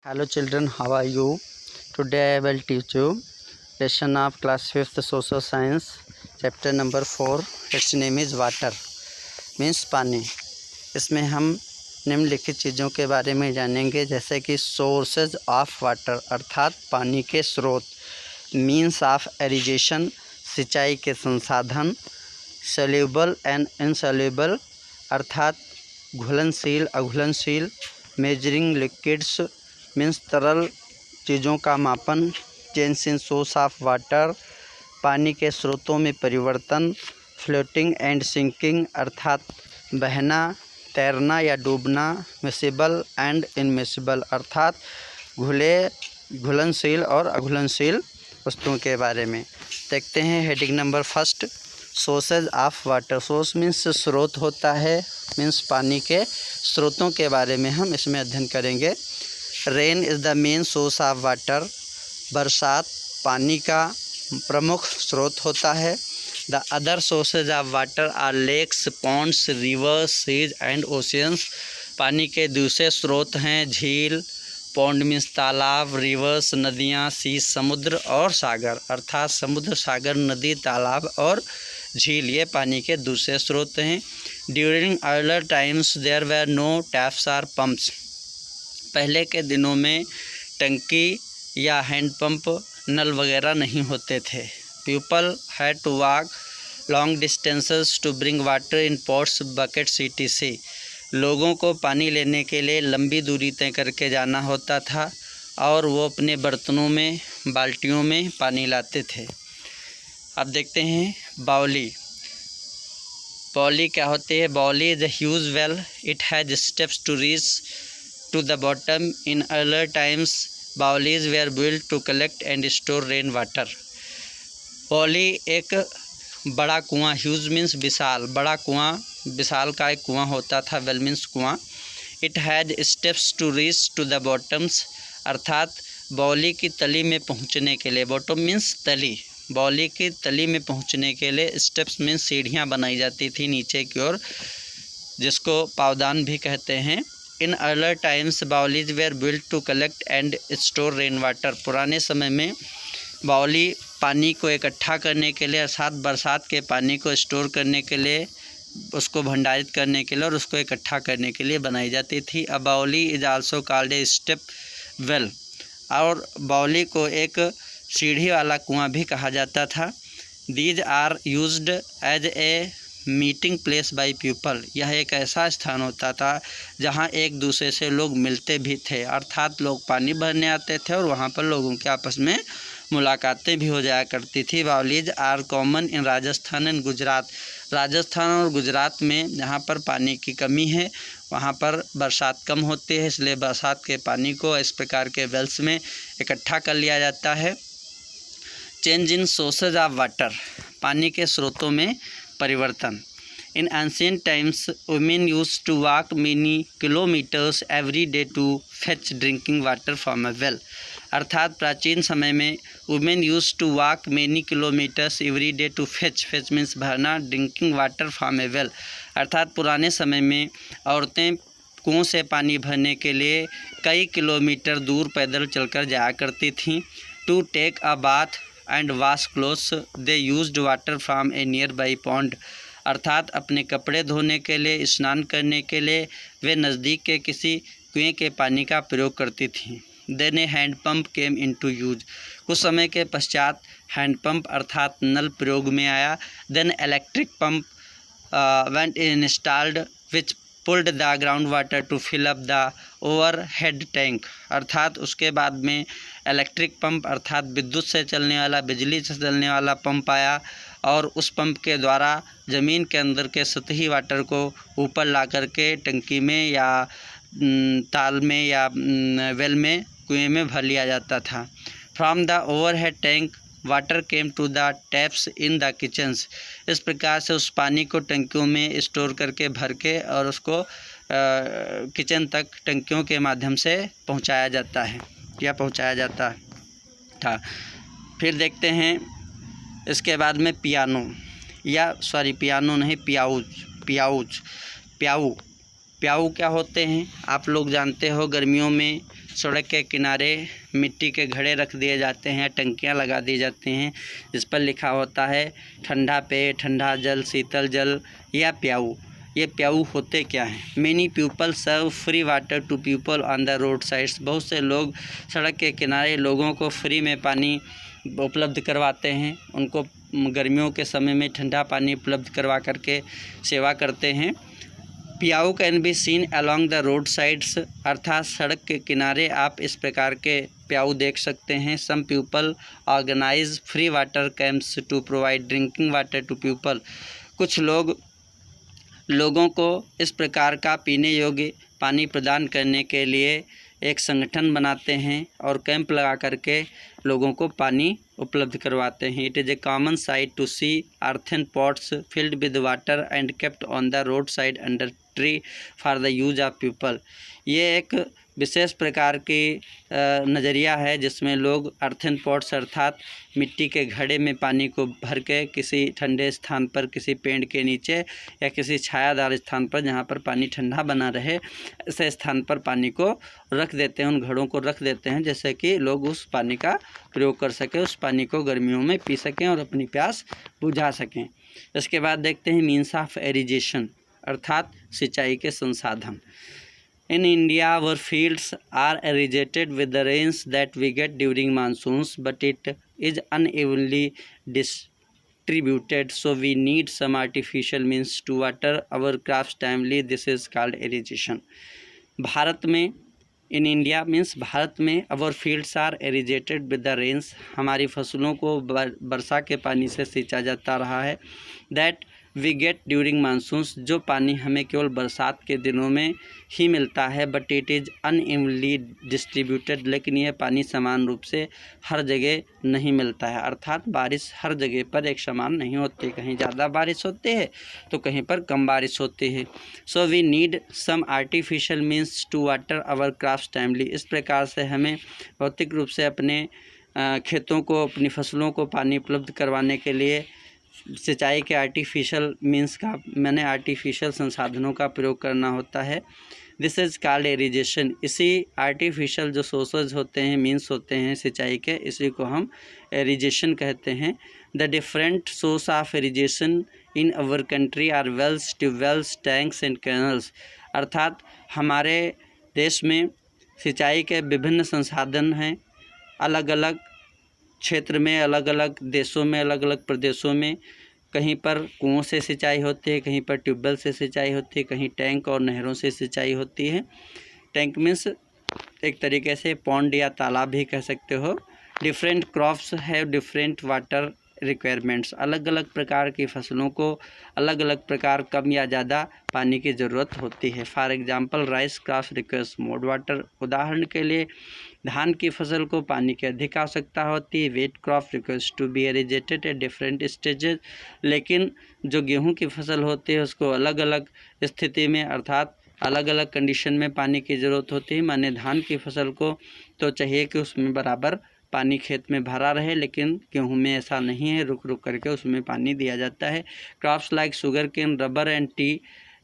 Hello children, how are you? Today I will teach you lesson of class 5th social science chapter number 4. Its name is water means पानी। इसमें हम निम्नलिखित चीज़ों के बारे में जानेंगे जैसे कि सोर्सेज ऑफ वाटर अर्थात पानी के स्रोत, मीन्स ऑफ एरिगेशन सिंचाई के संसाधन, सॉल्युबल एंड इनसॉल्युबल अर्थात घुलनशील अघुलनशील, मेजरिंग लिक्विड्स मीन्स तरल चीज़ों का मापन, change in source of water पानी के स्रोतों में परिवर्तन, फ्लोटिंग एंड सिंकिंग अर्थात बहना तैरना या डूबना, मिसिबल एंड इनमिसिबल अर्थात घुलनशील और अघुलनशील वस्तुओं के बारे में देखते हैं। Heading number first, sources of water. Source means स्रोत होता है, मीन्स पानी के स्रोतों के बारे में हम इसमें अध्ययन करेंगे। Rain is the main source of water, बरसात पानी का प्रमुख स्रोत होता है। The other sources of water are lakes, ponds, rivers, seas and oceans. पानी के दूसरे स्रोत हैं झील, पॉन्ड मीन्स तालाब, रिवर्स नदियाँ, सीज समुद्र और सागर अर्थात समुद्र, सागर, नदी, तालाब और झील ये पानी के दूसरे स्रोत हैं। During earlier times there were no taps or pumps. पहले के दिनों में टंकी या हैंडपंप नल वगैरह नहीं होते थे। People had to walk long distances to bring water in pots, buckets etc। लोगों को पानी लेने के लिए लंबी दूरी तय करके जाना होता था और वो अपने बर्तनों में बाल्टियों में पानी लाते थे। अब देखते हैं बावली। बावली क्या होती है? Baoli is a huge well, it has steps to reach to the bottom. In earlier times baolis were built to collect and store rain water। बावली एक बड़ा कुआं, ह्यूज मीन्स विशाल, बड़ा कुआं, विशाल का एक कुआं होता था, वेल मीन्स कुआं। It has steps to reach to the bottoms अर्थात बावली की तली में पहुंचने के लिए, बॉटम मीन्स तली, बावली की तली में पहुंचने के लिए स्टेप्स मीन्स सीढ़ियां बनाई जाती थी नीचे की ओर, जिसको पावदान भी कहते हैं। In earlier times baolis were built to collect and store rain water. पुराने समय में बावली पानी को इकट्ठा करने के लिए अर्थात बरसात के पानी को स्टोर करने के लिए, उसको भंडारित करने के लिए और उसको इकट्ठा करने के लिए बनाई जाती थी। अ बावली is also called a step well, और बावली को एक सीढ़ी वाला कुआं भी कहा जाता था। These are used as a meeting place by people. यह एक ऐसा स्थान होता था जहां एक दूसरे से लोग मिलते भी थे, अर्थात लोग पानी भरने आते थे और वहां पर लोगों के आपस में मुलाकातें भी हो जाया करती थी। Baolis are common in Rajasthan and Gujarat. Rajasthan और गुजरात में जहां पर पानी की कमी है वहां पर बरसात कम होती है, इसलिए बरसात के पानी को इस प्रकार के वेल्स में इकट्ठा कर लिया जाता है। Change in sources of water, पानी के स्रोतों में परिवर्तन। In ancient times women used to walk many kilometres every day to fetch drinking water from a well अर्थात प्राचीन समय में women used to walk many kilometres every day to fetch means भरना, drinking water from a well अर्थात पुराने समय में औरतें कुओं से पानी भरने के लिए कई किलोमीटर दूर पैदल चलकर जाया करती थीं। To take a bath and wash clothes they used water from a nearby pond अर्थात अपने कपड़े धोने के लिए, स्नान करने के लिए वे नज़दीक के किसी कुएं के पानी का प्रयोग करती थीं। देन ए हैंडपम्प केम इनटू यूज, कुछ समय के पश्चात हैंडपम्प अर्थात नल प्रयोग में आया। Then electric pump went installed which pulled the ground water to fill up the overhead tank अर्थात उसके बाद में इलेक्ट्रिक पंप अर्थात विद्युत से चलने वाला, बिजली से चलने वाला पंप आया और उस पंप के द्वारा ज़मीन के अंदर के सतही वाटर को ऊपर ला करके टंकी में या ताल में या वेल में, कुएं में भर लिया जाता था। From the overhead tank water came to the taps in the kitchens, इस प्रकार से उस पानी को टंकियों में स्टोर करके भर के और उसको किचन तक टंकियों के माध्यम से पहुंचाया जाता है या पहुंचाया जाता था। फिर देखते हैं इसके बाद में पियानो पियानो नहीं, प्याऊ क्या होते हैं? आप लोग जानते हो गर्मियों में सड़क के किनारे मिट्टी के घड़े रख दिए जाते हैं, टंकियां लगा दी जाती हैं जिस पर लिखा होता है ठंडा पेय, ठंडा जल, शीतल जल या प्याऊ। ये प्याऊ होते क्या हैं? Many people serve free water to people on the road sides. बहुत से लोग सड़क के किनारे लोगों को फ्री में पानी उपलब्ध करवाते हैं, उनको गर्मियों के समय में ठंडा पानी उपलब्ध करवा करके सेवा करते हैं। Pyau can be seen along the road sides, अर्थात सड़क के किनारे आप इस प्रकार के प्याऊ देख सकते हैं। Some people organise free water camps to provide drinking water to people. कुछ लोगों को इस प्रकार का पीने योग्य पानी प्रदान करने के लिए एक संगठन बनाते हैं और कैंप लगा करके लोगों को पानी उपलब्ध करवाते हैं। It is a common sight to see earthen pots filled with water and kept on the road side under tree for the use of people. ये एक विशेष प्रकार की नज़रिया है जिसमें लोग अर्थन पॉट्स अर्थात मिट्टी के घड़े में पानी को भर के किसी ठंडे स्थान पर, किसी पेड़ के नीचे या किसी छायादार स्थान पर जहाँ पर पानी ठंडा बना रहे, ऐसे स्थान पर पानी को रख देते हैं, उन घड़ों को रख देते हैं जैसे कि लोग उस पानी का प्रयोग कर सकें, उस पानी को गर्मियों में पी सकें और अपनी प्यास बुझा सकें। इसके बाद देखते हैं मीन्स ऑफ इरिगेशन अर्थात सिंचाई के संसाधन। In India, our fields are irrigated with the rains that we get during monsoons, but it is unevenly distributed, so we need some artificial means to water our crops timely. This is called irrigation. Bharat में in India means Bharat में our fields are irrigated with the rains, हमारी फसलों को वर्षा के पानी से सींचा जाता रहा है। That we get during monsoons, जो पानी हमें केवल बरसात के दिनों में ही मिलता है। But it is unevenly distributed, लेकिन यह पानी समान रूप से हर जगह नहीं मिलता है, अर्थात बारिश हर जगह पर एक समान नहीं होती, कहीं ज़्यादा बारिश होती है तो कहीं पर कम बारिश होती है। So we need some artificial means to water our crops timely. इस प्रकार से हमें भौतिक रूप से अपने खेतों को, अपनी फसलों को पानी उपलब्ध करवाने के लिए सिंचाई के आर्टिफिशियल मीन्स का आर्टिफिशियल संसाधनों का प्रयोग करना होता है। This is called irrigation. इसी आर्टिफिशियल जो सोर्सेज होते हैं, मीन्स होते हैं सिंचाई के, इसी को हम इरिगेशन कहते हैं। The different source of irrigation in our country are wells, tubewells, tanks and canals. अर्थात हमारे देश में सिंचाई के विभिन्न संसाधन हैं, अलग अलग क्षेत्र में, अलग अलग देशों में, अलग अलग प्रदेशों में। कहीं पर कुओं से सिंचाई होती है, कहीं पर ट्यूबवेल से सिंचाई होती है, कहीं टैंक और नहरों से सिंचाई होती है। टैंक मीन्स एक तरीके से पॉन्ड या तालाब भी कह सकते हो। Different crops have different water requirements. अलग अलग प्रकार की फसलों को अलग अलग प्रकार कम या ज़्यादा पानी की ज़रूरत होती है। For example rice crops requires more water. उदाहरण के लिए धान की फसल को पानी की अधिक आवश्यकता होती है। Wheat crop requires to be irrigated at different stages. लेकिन जो गेहूं की फसल होती है उसको अलग अलग स्थिति में अर्थात अलग अलग कंडीशन में पानी की ज़रूरत होती है। माने धान की फसल को तो चाहिए कि उसमें बराबर पानी खेत में भरा रहे, लेकिन गेहूं में ऐसा नहीं है, रुक रुक करके उसमें पानी दिया जाता है। Crops like sugarcane, rubber and tea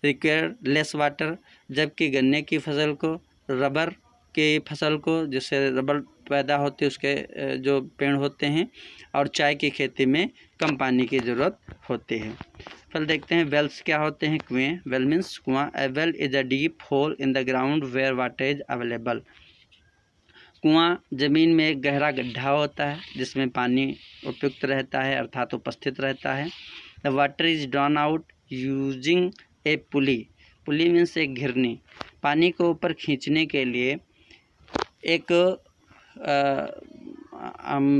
require less water. जबकि गन्ने की फसल को, रबर की फसल को, जिससे रबर पैदा होती है, उसके जो पेड़ होते हैं, और चाय की खेती में कम पानी की ज़रूरत होती है। फिर देखते हैं वेल्स क्या होते हैं। कुएँ, वेल मीन्स कुआँ। A well is a deep hole in the ground where water is available. कुआँ ज़मीन में एक गहरा गड्ढा होता है जिसमें पानी उपयुक्त रहता है अर्थात उपस्थित रहता है। The water is drawn out using A pulley. Pulley means एक घिरनी। पानी को ऊपर खींचने के लिए एक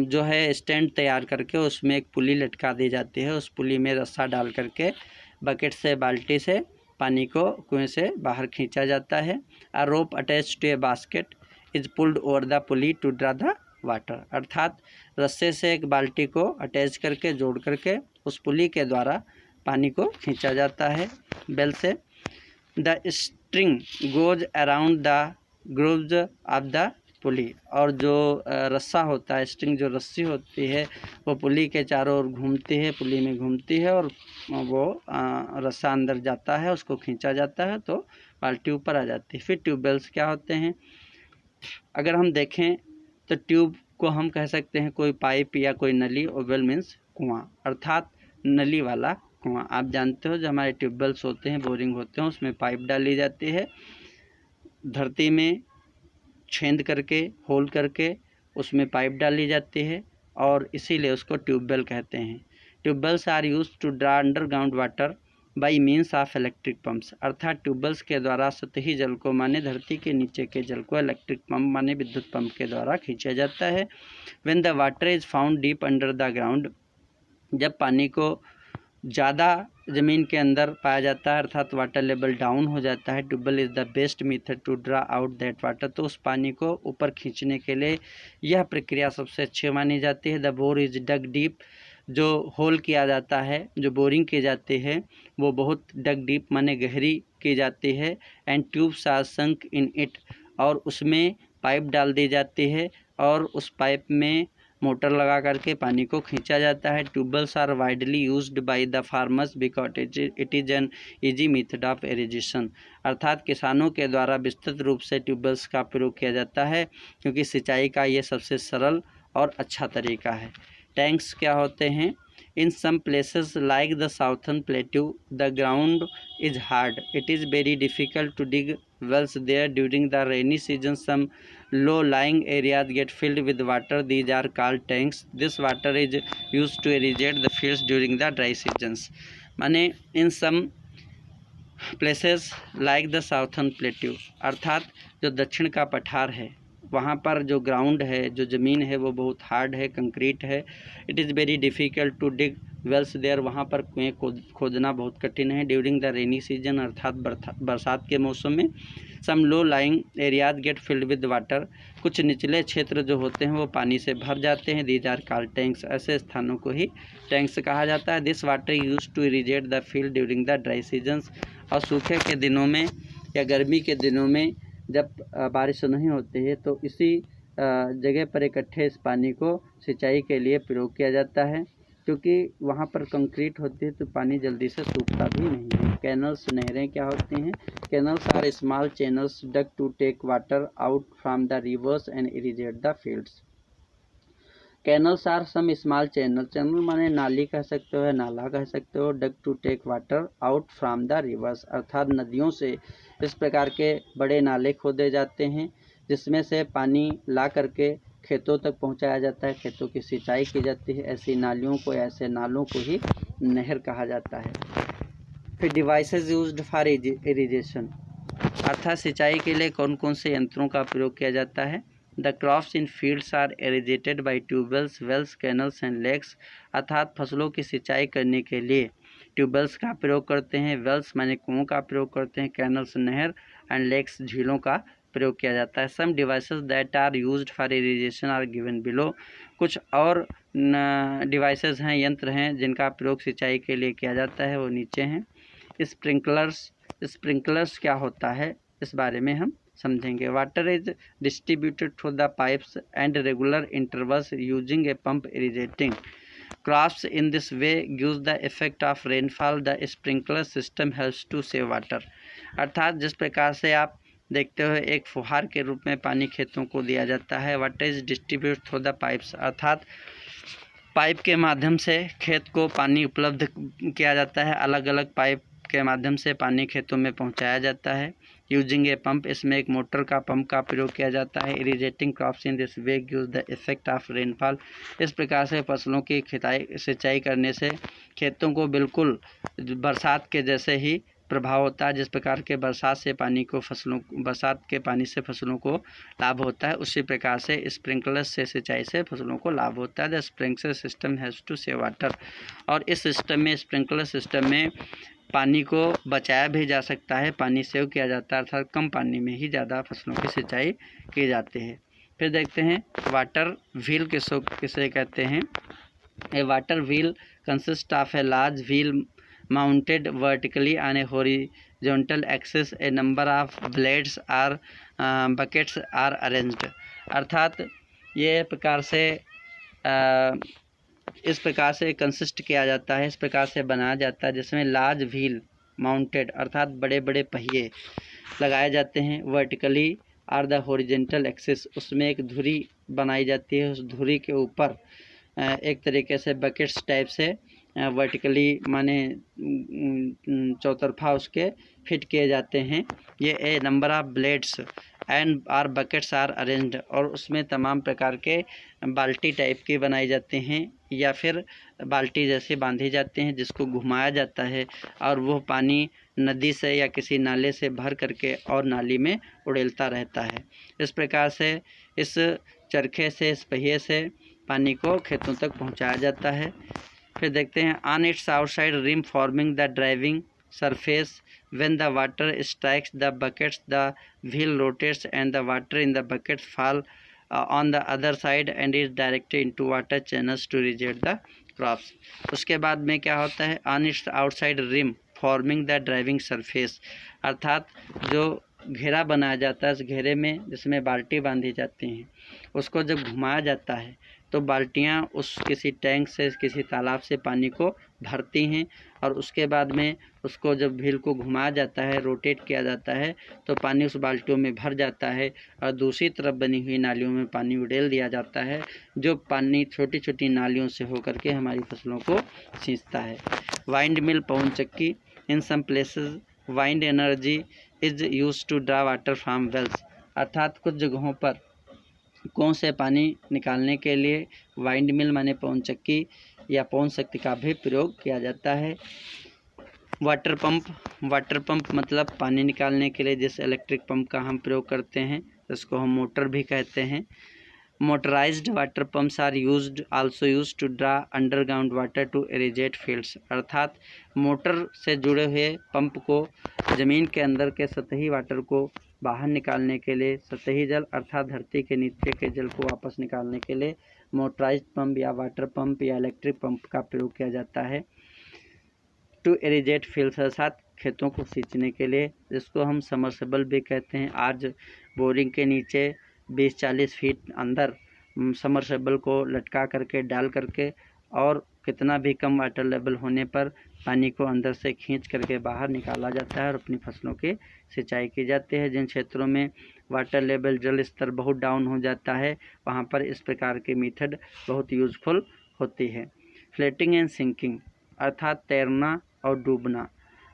जो है स्टैंड तैयार करके उसमें एक पुली लटका दी जाती है। उस पुली में रस्सा डाल करके बकेट से, बाल्टी से पानी को कुएं से बाहर खींचा जाता है। A rope attach to a basket is pulled over the pulley to draw the water. अर्थात रस्से से एक बाल्टी को अटैच करके, जोड़ करके उस पुली के द्वारा पानी को खींचा जाता है बेल से। The string goes around the grooves of the pulley. और जो रस्सा होता है, स्ट्रिंग जो रस्सी होती है, वो पुली के चारों ओर घूमती है, पुली में घूमती है और वो रस्सा अंदर जाता है, उसको खींचा जाता है तो बाल्टी ऊपर आ जाती है। फिर ट्यूबवेल्स क्या होते हैं। अगर हम देखें तो ट्यूब को हम कह सकते हैं कोई पाइप या कोई नली, और वेल मीन्स कुआं, अर्थात नली वाला कुआं। आप जानते हो जो हमारे ट्यूबवेल्स होते हैं, बोरिंग होते हैं, उसमें पाइप डाली जाती है, धरती में छेद करके, होल करके उसमें पाइप डाली जाती है, और इसीलिए उसको ट्यूबवेल कहते हैं। Tubewells are use to draw underground water by means of electric pumps, अर्थात ट्यूबवेल्स के द्वारा सतही जल को माने धरती के नीचे के जल को इलेक्ट्रिक पंप माने विद्युत पंप के द्वारा खींचा जाता है। When the water is found deep under the ground, जब पानी को ज़्यादा ज़मीन के अंदर पाया जाता है, अर्थात वाटर लेवल डाउन हो जाता है, tubewell is the best method to draw out that water, तो उस पानी को ऊपर खींचने के लिए यह प्रक्रिया सबसे अच्छी मानी जाती है। The bore is dug deep, जो होल किया जाता है, जो बोरिंग की जाती है वो बहुत डग डीप माने गहरी की जाती है। And tubes are sunk in it, और उसमें पाइप डाल दी जाती है, और उस पाइप में मोटर लगा करके पानी को खींचा जाता है। Tubewells are widely used by the farmers because it is an easy method of irrigation, अर्थात किसानों के द्वारा विस्तृत रूप से ट्यूबवेल्स का प्रयोग किया जाता है क्योंकि सिंचाई का ये सबसे सरल और अच्छा तरीका है। टैंक्स क्या होते हैं? In some places like the southern plateau the ground is hard, it is very difficult to dig wells there during the rainy season. Some low lying areas get filled with water, these are called tanks. This water is used to irrigate the fields during the dry seasons. माने in some places like the southern plateau, अर्थात जो दक्षिण का पठार है वहाँ पर जो ग्राउंड है, जो ज़मीन है वो बहुत हार्ड है, कंक्रीट है। It is very difficult to dig wells there, वहाँ पर कुएँ खोदना बहुत कठिन है। ड्यूरिंग द रेनी सीजन, अर्थात बरसात के मौसम में। Some low lying areas get filled with water, कुछ निचले क्षेत्र जो होते हैं वो पानी से भर जाते हैं। दीज आर कॉल्ड टैंक्स, ऐसे स्थानों को ही टैंक्स कहा जाता है। This water use to irrigate the field during the dry seasons, और सूखे के दिनों में या गर्मी के दिनों में जब बारिश नहीं होती है तो इसी जगह पर इकट्ठे इस पानी को सिंचाई के लिए प्रयोग किया जाता है, क्योंकि वहाँ पर कंक्रीट होती है तो पानी जल्दी से सूखता भी नहीं है। कैनल्स, नहरें क्या होती हैं? Canals are small channels dug to take water out from the rivers and irrigate the fields. Canals are some small channel, channel माने नाली कह सकते हो, नाला कह सकते हो। Dug to take water out from the rivers, अर्थात नदियों से इस प्रकार के बड़े नाले खोदे जाते हैं जिसमें से पानी ला करके खेतों तक पहुंचाया जाता है, खेतों की सिंचाई की जाती है। ऐसी नालियों को, ऐसे नालों को ही नहर कहा जाता है। फिर डिवाइसेस यूज्ड फॉर इरिगेशन, अर्थात सिंचाई के लिए कौन कौन से यंत्रों का प्रयोग किया जाता है? The crops in fields are irrigated by tubewells, wells, canals and lakes, अर्थात फसलों की सिंचाई करने के लिए ट्यूबवेल्स का प्रयोग करते हैं, वेल्स माने कुओं का प्रयोग करते हैं, कैनल्स नहर, एंड लेक्स झीलों का प्रयोग किया जाता है। Some devices that are used for irrigation are given below, कुछ और डिवाइसेस हैं, यंत्र हैं जिनका प्रयोग सिंचाई के लिए किया जाता है, वो नीचे हैं। स्प्रिंकलर्स, स्प्रिंकलर्स क्या होता है इस बारे में हम समझेंगे। Water is distributed through the pipes and regular intervals using a pump irrigating crops in this way gives the effect of rainfall, the sprinkler system helps to save water, अर्थात जिस प्रकार से आप देखते हो एक फुहार के रूप में पानी खेतों को दिया जाता है। Water is distribute through the pipes, अर्थात पाइप के माध्यम से खेत को पानी उपलब्ध किया जाता है, अलग अलग पाइप के माध्यम से पानी खेतों में पहुंचाया जाता है। यूजिंग ए पंप, इसमें एक मोटर का पंप का प्रयोग किया जाता है। Irrigating crops in this way gives the effect of rainfall, इस प्रकार से फसलों की सिंचाई करने से खेतों को बिल्कुल बरसात के जैसे ही प्रभाव होता है। जिस प्रकार के बरसात से पानी को बरसात के पानी से फसलों को लाभ होता है, उसी प्रकार से स्प्रिंकलर से सिंचाई से फसलों को लाभ होता है। The sprinkler system has to save water, और इस सिस्टम में, स्प्रिंकलर सिस्टम में पानी को बचाया भी जा सकता है, पानी सेव किया जाता है, अर्थात कम पानी में ही ज़्यादा फसलों की सिंचाई की जाती है। फिर देखते हैं वाटर व्हील किसे कहते हैं। A water wheel consist of a large wheel mounted vertically on a horizontal axis, a number of blades or buckets are arranged, अर्थात ये प्रकार से इस प्रकार से कंसिस्ट किया जाता है, इस प्रकार से बनाया जाता है जिसमें लार्ज व्हील माउंटेड, अर्थात बड़े बड़े पहिए लगाए जाते हैं, vertically or the horizontal axis, उसमें एक धुरी बनाई जाती है, उस धुरी के ऊपर एक तरीके से बकेट्स टाइप से वर्टिकली माने चौतरफा उसके फिट किए जाते हैं। ये a number of blades and or buckets are arranged, और उसमें तमाम प्रकार के बाल्टी टाइप की बनाई जाती हैं या फिर बाल्टी जैसे बांधी जाते हैं, जिसको घुमाया जाता है और वो पानी नदी से या किसी नाले से भर करके और नाली में उड़ेलता रहता है। इस प्रकार से इस चरखे से, इस पहिए से पानी को खेतों तक पहुंचाया जाता है। फिर देखते हैं on its outside rim forming the driving surface when the water strikes the buckets the wheel rotates and the water in the buckets fall on the other side and is directed into water channels to irrigate the crops। उसके बाद में क्या होता है, on its outside rim forming the driving surface, अर्थात जो घेरा बनाया जाता है, इस घेरे में जिसमें बाल्टी बांधी जाती हैं, उसको जब घुमाया जाता है तो बाल्टियाँ उस किसी टैंक से, किसी तालाब से पानी को भरती हैं और उसके बाद में उसको जब व्हील को घुमाया जाता है, रोटेट किया जाता है, तो पानी उस बाल्टियों में भर जाता है और दूसरी तरफ बनी हुई नालियों में पानी उड़ेल दिया जाता है, जो पानी छोटी छोटी नालियों से होकर के हमारी फसलों को सींचता है। वाइंड मिल पवन चक्की, in some places wind energy is use to draw water from wells, अर्थात कुछ जगहों पर कुओं से पानी निकालने के लिए वाइंड मिल माने पवन चक्की या पवन शक्ति का भी प्रयोग किया जाता है। वाटर पंप मतलब पानी निकालने के लिए जिस इलेक्ट्रिक पंप का हम प्रयोग करते हैं, इसको हम मोटर भी कहते हैं। Motorised water pumps are also used to draw underground water to irrigate fields, अर्थात मोटर से जुड़े हुए पंप को ज़मीन के अंदर के सतही वाटर को बाहर निकालने के लिए, सतही जल अर्थात धरती के नीचे के जल को वापस निकालने के लिए मोटराइज्ड पंप या वाटर पंप या इलेक्ट्रिक पंप का प्रयोग किया जाता है। टू इरिगेट फील्ड्स अर्थात खेतों को सींचने के लिए, जिसको हम समरसेबल भी कहते हैं। आज बोरिंग के नीचे 20-40 फीट अंदर समरसेबल को लटका करके, डाल करके, और कितना भी कम वाटर लेवल होने पर पानी को अंदर से खींच करके बाहर निकाला जाता है और अपनी फसलों की सिंचाई की जाती है। जिन क्षेत्रों में वाटर लेवल, जल स्तर बहुत डाउन हो जाता है, वहाँ पर इस प्रकार के मेथड बहुत यूज़फुल होती है। फ्लोटिंग एंड सिंकिंग अर्थात तैरना और डूबना।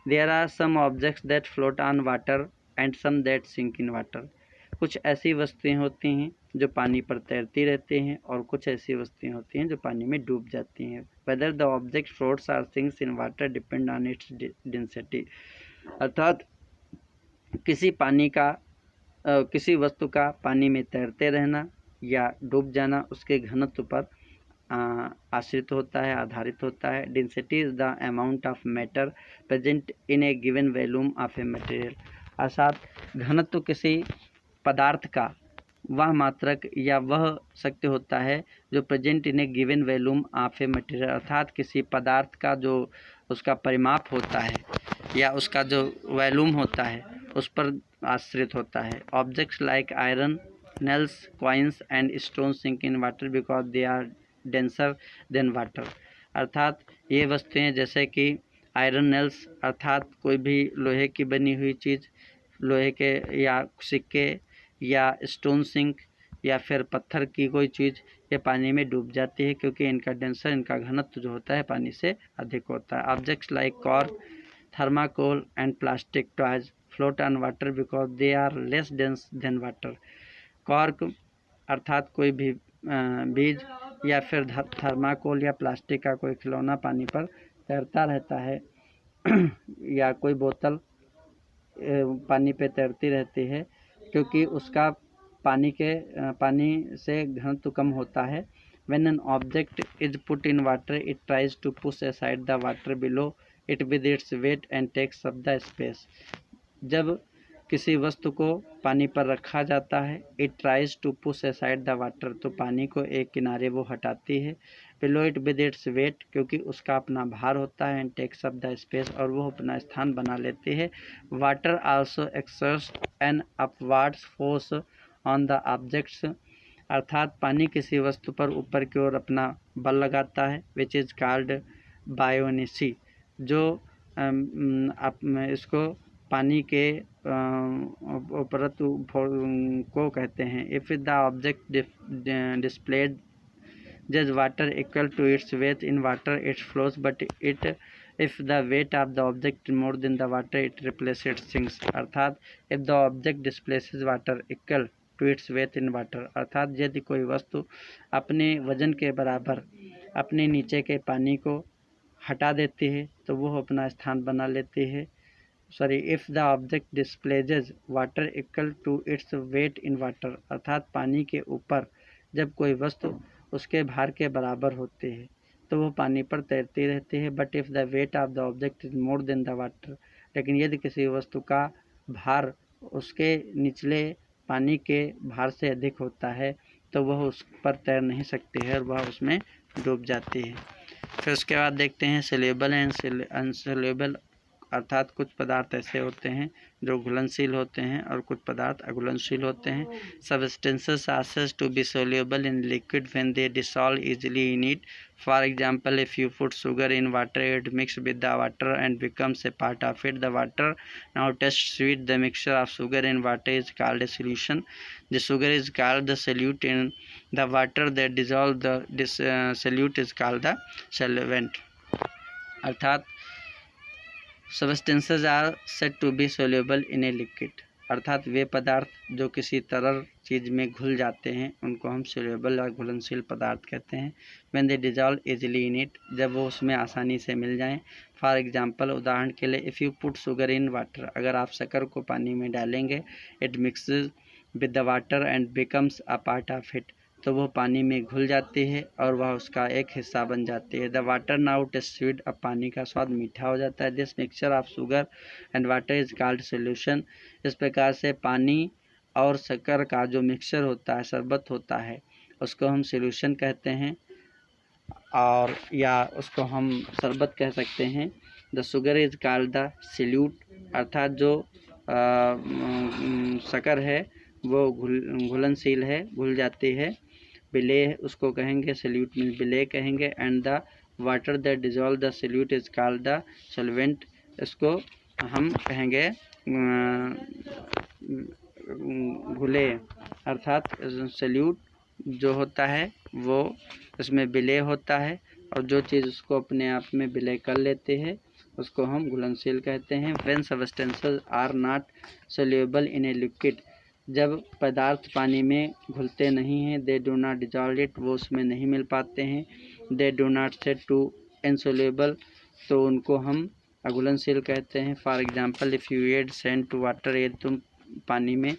There are some objects that float on water and some that sink in water, कुछ ऐसी वस्तुएं होती हैं जो पानी पर तैरती रहती हैं और कुछ ऐसी वस्तुएं होती हैं जो पानी में डूब जाती हैं। Whether the object floats or sinks in water depend on its density, अर्थात किसी वस्तु का पानी में तैरते रहना या डूब जाना उसके घनत्व पर आश्रित होता है, आधारित होता है। Density is the amount of matter present in A given volume of a material, अर्थात घनत्व किसी पदार्थ का वह मात्रक या वह शक्ति होता है जो present in A given volume of a material, अर्थात किसी पदार्थ का जो उसका परिमाप होता है या उसका जो वॉल्यूम होता है उस पर आश्रित होता है। Objects like iron nails, coins and stone sink in water because they are denser than water, अर्थात ये वस्तुएं जैसे कि आयरन नेल्स अर्थात कोई भी लोहे की बनी हुई चीज़, लोहे के या सिक्के या स्टोन सिंक या फिर पत्थर की कोई चीज़, ये पानी में डूब जाती है क्योंकि इनका डेंसर, इनका घनत्व जो होता है पानी से अधिक होता है। Objects like cork, thermocol and plastic toys float on water because they are less dense than water. Cork अर्थात कोई भी बीज या फिर थर्माकोल या प्लास्टिक का कोई खिलौना पानी पर तैरता रहता है या कोई बोतल पानी पे तैरती रहती है क्योंकि उसका पानी से घनत्व कम होता है। When an object is put in water, it tries to push aside the water below it with its weight and takes up the space। जब किसी वस्तु को पानी पर रखा जाता है, it tries to push aside the water, तो पानी को एक किनारे वो हटाती है। Below it with its weight, क्योंकि उसका अपना भार होता है। And takes up the space, और वो अपना स्थान बना लेती है। Water also exerts an upwards force on the objects, अर्थात पानी किसी वस्तु पर ऊपर की ओर अपना बल लगाता है, विच इज़ कॉल्ड बायोनेसी, जो इसको पानी के उपरत को कहते हैं। If the object displaces water equal to its weight in water it floats but if the weight of the object more than the water it replaces it sinks. अर्थात if the object displaces water equal to its weight in water, अर्थात यदि कोई वस्तु अपने वजन के बराबर अपने नीचे के पानी को हटा देती है तो वह अपना स्थान बना लेती है। If the object displaces water equal to its weight in water, अर्थात पानी के ऊपर जब कोई वस्तु उसके भार के बराबर होती है तो वह पानी पर तैरती रहती है। But if the weight of the object is more than the water, लेकिन यदि किसी वस्तु का भार उसके निचले पानी के भार से अधिक होता है तो वह उस पर तैर नहीं सकती है और वह उसमें डूब जाती है। फिर उसके बाद देखते हैं सोल्यूबल एंड अनसोल्यूबल, अर्थात कुछ पदार्थ ऐसे होते हैं जो घुलनशील होते हैं और कुछ पदार्थ अघुलनशील होते हैं। Substances are said to be soluble in liquid when they dissolve easily in it. For example, if you put sugar in water, it mixes with the water and becomes a part of it. The water now tastes sweet. The mixture of sugar and water is called a solution. The sugar is called the solute in the water that dissolves the solute is called the solvent. अर्थात substances are said to be soluble in a liquid, अर्थात वे पदार्थ जो किसी तरल चीज़ में घुल जाते हैं उनको हम सोल्यूबल या घुलनशील पदार्थ कहते हैं। When they dissolve easily in it, जब वो उसमें आसानी से मिल जाएं। फॉर एग्जांपल, उदाहरण के लिए, if you put sugar in water, अगर आप शक्कर को पानी में डालेंगे, it mixes with the water and becomes a part of it, तो वह पानी में घुल जाती है और वह उसका एक हिस्सा बन जाती है। The water now test sweet, अब पानी का स्वाद मीठा हो जाता है। This mixture of sugar and water is called solution. इस प्रकार से पानी और शक्कर का जो मिक्सचर होता है, शरबत होता है, उसको हम सोल्यूशन कहते हैं और या उसको हम शरबत कह सकते हैं। The sugar is called the solute, अर्थात जो शक्कर है वो घुलनशील है, घुल जाती है। विलेय उसको कहेंगे, सल्यूट में विलेय कहेंगे। And the water that dissolve the solute is called the solvent, इसको हम कहेंगे घुले, अर्थात सल्यूट जो होता है वो उसमें विलेय होता है और जो चीज़ उसको अपने आप में विलय कर लेते हैं उसको हम घुलनशील कहते हैं। When substances are not soluble in a liquid, जब पदार्थ पानी में घुलते नहीं हैं, they do not dissolve it, वो उसमें नहीं मिल पाते हैं। They do not said to insoluble, तो उनको हम अघुलनशील कहते हैं। For example, if you add sand to water, यदि तुम पानी में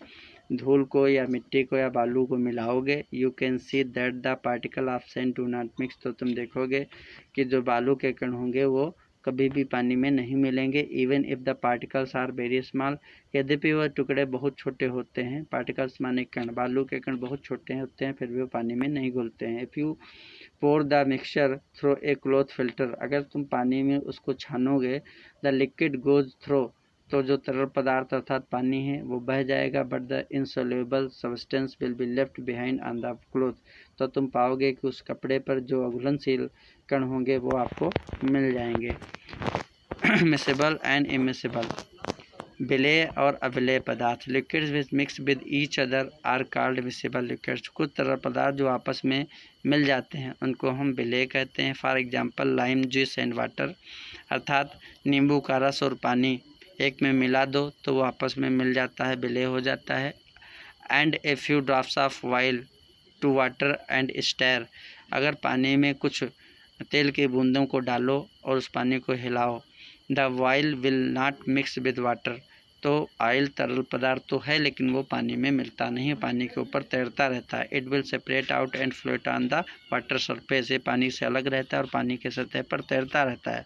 धूल को या मिट्टी को या बालू को मिलाओगे, you can see that the particle of sand do not mix, तो तुम देखोगे कि जो बालू के कण होंगे वो कभी भी पानी में नहीं मिलेंगे। Even if the particles are very small, यद्यपि वह टुकड़े बहुत छोटे होते हैं, पार्टिकल्स माने कण, बालू के कण बहुत छोटे होते हैं, फिर भी वो पानी में नहीं घुलते हैं। If you pour the mixture through a cloth filter, अगर तुम पानी में उसको छानोगे, द लिक्विड गोज थ्रो, तो जो तरल पदार्थ अर्थात पानी है वो बह जाएगा। But the insoluble substance will be left behind on the cloth, तो तुम पाओगे कि उस कपड़े पर जो अघुलनशील कण होंगे वो आपको मिल जाएंगे। मिसेबल एंड इमिसेबल, विलेय और अविलेय पदार्थ, liquids which mix with each other are called miscible liquids, कुछ तरल पदार्थ जो आपस में मिल जाते हैं उनको हम विलेय कहते हैं। For example, lime juice and water, अर्थात नींबू का रस और पानी एक में मिला दो तो वो आपस में मिल जाता है, विलेय हो जाता है। And a few drops of oil to water and stir, अगर पानी में कुछ तेल की बूंदों को डालो और उस पानी को हिलाओ, the oil will not mix with water, तो ऑयल तरल पदार्थ तो है लेकिन वो पानी में मिलता नहीं, पानी के ऊपर तैरता रहता है। It will separate out and float on the water surface, ये पानी से अलग रहता है और पानी के सतह पर तैरता रहता है।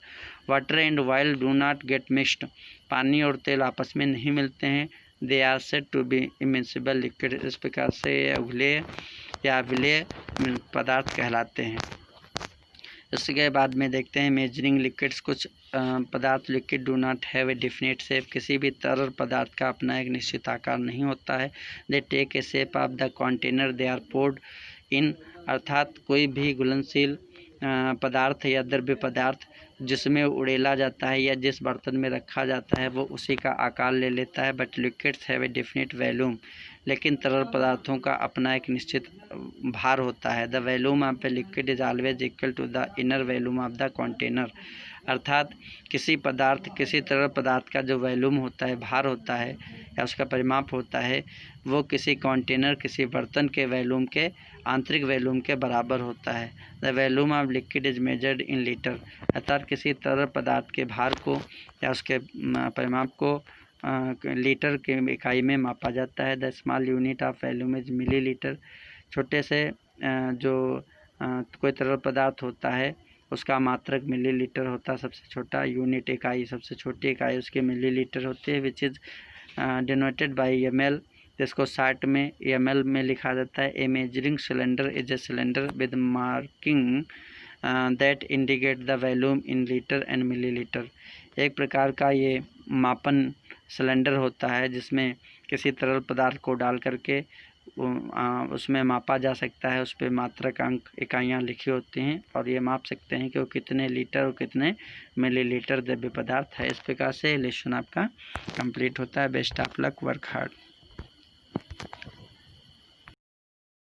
Water and oil do not get mixed, पानी और तेल आपस में नहीं मिलते हैं। They are said to be immiscible liquid, इस प्रकार से अघुलेय या विलेय पदार्थ कहलाते हैं। इसके बाद में देखते हैं मेजरिंग लिक्विड्स, कुछ पदार्थ liquid do not have a definite shape, किसी भी तरल पदार्थ का अपना एक निश्चित आकार नहीं होता है। They take a shape of the container they are poured in, अर्थात कोई भी घुलनशील पदार्थ या द्रव्य पदार्थ जिसमें उड़ेला जाता है या जिस बर्तन में रखा जाता है वो उसी का आकार ले लेता है। But liquids have a definite volume, लेकिन तरल पदार्थों का अपना एक निश्चित भार होता है। The volume of a liquid is always equal to the inner volume of the container. अर्थात किसी तरल पदार्थ का जो वैल्यूम होता है, भार होता है या उसका परिमाप होता है, वो किसी कंटेनर, किसी बर्तन के वैल्यूम के आंतरिक वैल्यूम के बराबर होता है। The volume of liquid is measured in litre. अर्थात किसी तरल पदार्थ के भार को या उसके परिमाप को लीटर के इकाई में मापा जाता है। The small unit of volume is millilitre. छोटे से जो कोई तरल पदार्थ होता है उसका मात्रक मिलीलीटर होता है। सबसे छोटा यूनिट इकाई, सबसे छोटी इकाई उसके मिलीलीटर होती है। Which is denoted by ml, जिसको शार्ट में ml में लिखा जाता है। A measuring cylinder is a cylinder with marking that indicate the volume in litre and millilitre. एक प्रकार का ये मापन सिलेंडर होता है जिसमें किसी तरल पदार्थ को डाल करके उसमें मापा जा सकता है। उस पर मात्रक अंक इकाइयाँ लिखी होती हैं और ये माप सकते हैं कि वो कितने लीटर और कितने मिलीलीटर द्रव्य पदार्थ है। इस प्रकार से लेसन आपका कंप्लीट होता है। Best of luck, work hard.